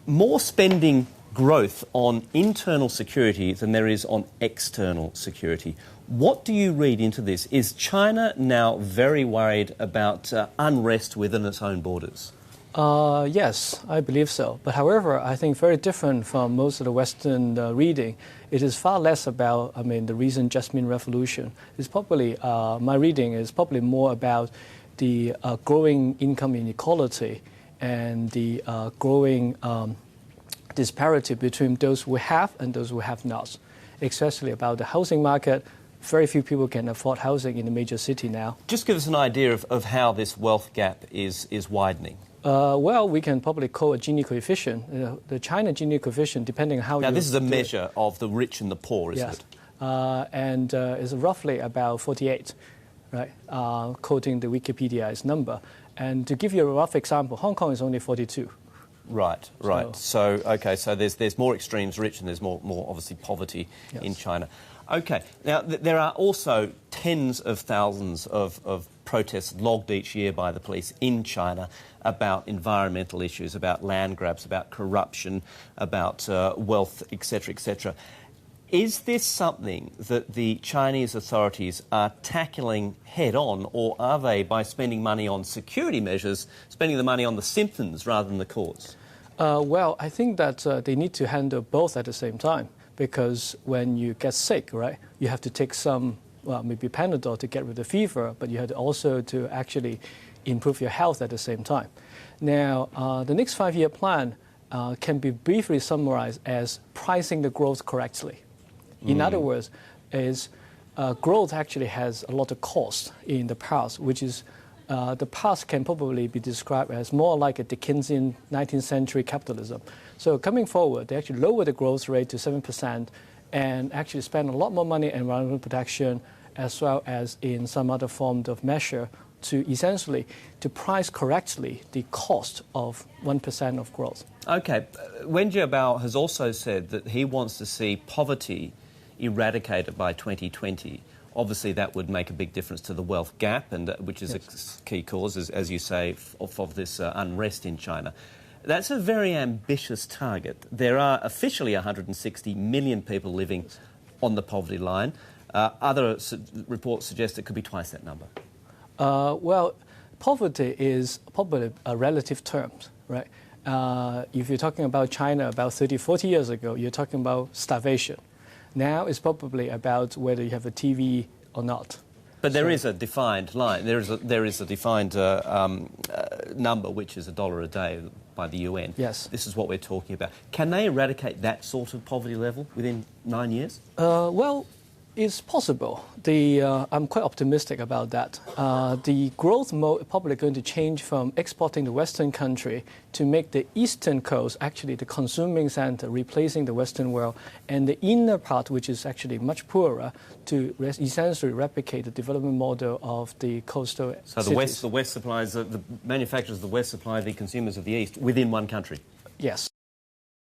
more spending growth on internal security than there is on external security. What do you read into this? Is China now very worried about unrest within its own borders? Yes, I believe so. But however, I think very different from most of the Western reading. It is far less about, the recent Jasmine Revolution. It's probably, my reading is probably more about the growing income inequality and the growing disparity between those who have and those who have not, especially about the housing market. Very few people can afford housing in the major city now. Just give us an idea of how this wealth gap is widening. Well, we can probably call a Gini coefficient. The China Gini coefficient, depending on how Now, this is a measure of the rich and the poor, isn't it? And it's roughly about 48, right? Quoting the Wikipedia's number. And to give you a rough example, Hong Kong is only 42. Right. So there's more extremes rich and there's more obviously poverty in China. Okay. Now, there are also tens of thousands of protests logged each year by the police in China about environmental issues, about land grabs, about corruption, about wealth, etc., etc. Is this something that the Chinese authorities are tackling head-on, or are they, by spending money on security measures, spending the money on the symptoms rather than the cause? Well, I think that they need to handle both at the same time, because when you get sick, right, you have to take some, maybe Panadol to get rid of the fever, but you have to also to actually improve your health at the same time. Now, the next 5-year plan can be briefly summarized as pricing the growth correctly. In other words, growth actually has a lot of cost in the past, which is the past can probably be described as more like a Dickensian 19th century capitalism. So coming forward, they actually lower the growth rate to 7% and actually spend a lot more money in environmental protection as well as in some other form of measure to essentially to price correctly the cost of 1% of growth. Okay. Wen Jiabao has also said that he wants to see poverty eradicated by 2020. Obviously, that would make a big difference to the wealth gap, and which is a key cause, as you say, of this unrest in China. That's a very ambitious target. There are officially 160 million people living on the poverty line. Other reports suggest it could be twice that number. Well, poverty is probably a relative term, right? If you're talking about China about 30, 40 years ago, you're talking about starvation. Now it's probably about whether you have a TV or not. But there is a defined line. There is a defined number, which is $1 a day by the UN. Yes. This is what we're talking about. Can they eradicate that sort of poverty level within 9 years? Well, it's possible. I'm quite optimistic about that. The growth mode is probably going to change from exporting to Western country to make the eastern coast actually the consuming center, replacing the Western world, and the inner part, which is actually much poorer, to essentially replicate the development model of the coastal So the West supplies, the manufacturers of the West supply the consumers of the East within one country? Yes.